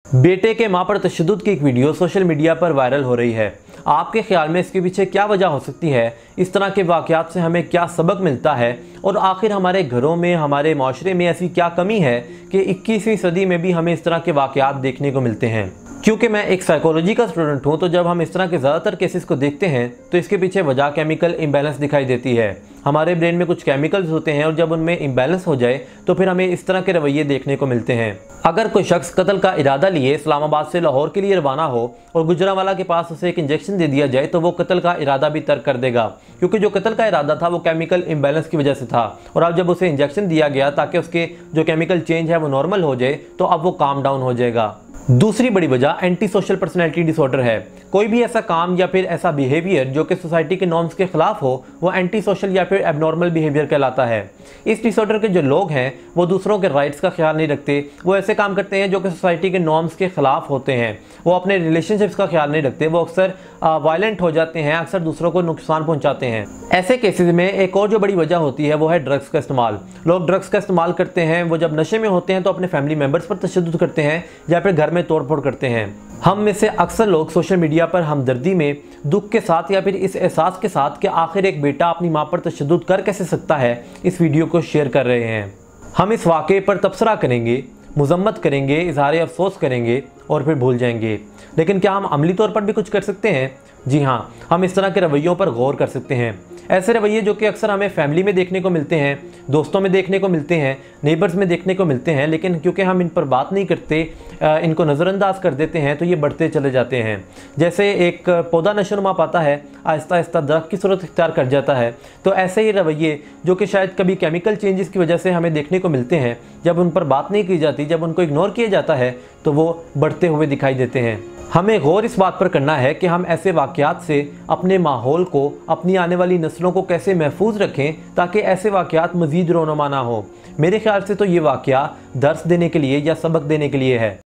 बेटे के मां पर तशद्दुद की एक वीडियो सोशल मीडिया पर वायरल हो रही है। आपके ख्याल में इसके पीछे क्या वजह हो सकती है? इस तरह के वाक़यात से हमें क्या सबक मिलता है? और आखिर हमारे घरों में, हमारे माशरे में ऐसी क्या कमी है कि 21वीं सदी में भी हमें इस तरह के वाक़यात देखने को मिलते हैं? क्योंकि मैं एक साइकोलॉजी का स्टूडेंट हूँ, तो जब हम इस तरह के ज़्यादातर केसेस को देखते हैं तो इसके पीछे वजह केमिकल इम्बैलेंस दिखाई देती है। हमारे ब्रेन में कुछ केमिकल्स होते हैं और जब उनमें इम्बैलेंस हो जाए तो फिर हमें इस तरह के रवैये देखने को मिलते हैं। अगर कोई शख्स कत्ल का इरादा लिए इस्लामाबाद से लाहौर के लिए रवाना हो और गुजरांवाला के पास उसे एक इंजेक्शन दे दिया जाए तो वो कत्ल का इरादा भी तर्क कर देगा, क्योंकि जो कत्ल का इरादा था वो केमिकल इम्बैलेंस की वजह से था। और अब जब उसे इंजेक्शन दिया गया ताकि उसके जो केमिकल चेंज है वो नॉर्मल हो जाए, तो अब वो काम डाउन हो जाएगा। दूसरी बड़ी वजह एंटी सोशल पर्सनैलिटी डिसऑर्डर है। कोई भी ऐसा काम या फिर ऐसा बिहेवियर जो कि सोसाइटी के नॉर्म्स के खिलाफ हो, वो एंटी सोशल या फिर एबनॉर्मल बिहेवियर कहलाता है। इस डिसऑर्डर के जो लोग हैं वो दूसरों के राइट्स का ख्याल नहीं रखते, वो ऐसे काम करते हैं जो कि सोसाइटी के नॉर्म्स के खिलाफ होते हैं। वो अपने रिलेशनशिप्स का ख्याल नहीं रखते, वो अक्सर वायलेंट हो जाते हैं, अक्सर दूसरों को नुकसान पहुंचाते हैं। ऐसे केसेस में एक और जो बड़ी वजह होती है वो है ड्रग्स का इस्तेमाल। लोग ड्रग्स का इस्तेमाल करते हैं, वो जब नशे में होते हैं तो अपने फैमिली मेम्बर्स पर तशद्दुद करते हैं या फिर घर में तोड़फोड़ करते हैं। हम में से अक्सर लोग सोशल मीडिया पर हमदर्दी में, दुख के साथ या फिर इस एहसास के साथ कि आखिर एक बेटा अपनी मां पर तशद्दुद कर कैसे सकता है, इस वीडियो को शेयर कर रहे हैं। हम इस वाक़े पर तबसरा करेंगे, मुज़म्मत करेंगे, इज़हार अफसोस करेंगे और फिर भूल जाएंगे। लेकिन क्या हम अमली तौर पर भी कुछ कर सकते हैं? जी हाँ, हम इस तरह के रवैयों पर गौर कर सकते हैं। ऐसे रवैये जो कि अक्सर हमें फैमिली में देखने को मिलते हैं, दोस्तों में देखने को मिलते हैं, नेबर्स में देखने को मिलते हैं, लेकिन क्योंकि हम इन पर बात नहीं करते, इनको नज़रअंदाज कर देते हैं, तो ये बढ़ते चले जाते हैं। जैसे एक पौधा नशोनुमा पाता है, आहिस्ता आहिस्ता दरख्त की सूरत इख्तियार कर जाता है, तो ऐसे ही रवैये जो कि शायद कभी केमिकल चेंजेस की वजह से हमें देखने को मिलते हैं, जब उन पर बात नहीं की जाती, जब उनको इग्नोर किया जाता है, तो वो बढ़ते हुए दिखाई देते हैं। हमें गौर इस बात पर करना है कि हम ऐसे वाक़यात से अपने माहौल को, अपनी आने वाली नस्लों को कैसे महफूज रखें ताकि ऐसे वाक़यात मज़ीद रोनुमा ना हो। मेरे ख्याल से तो ये वाक़या दर्स देने के लिए या सबक देने के लिए है।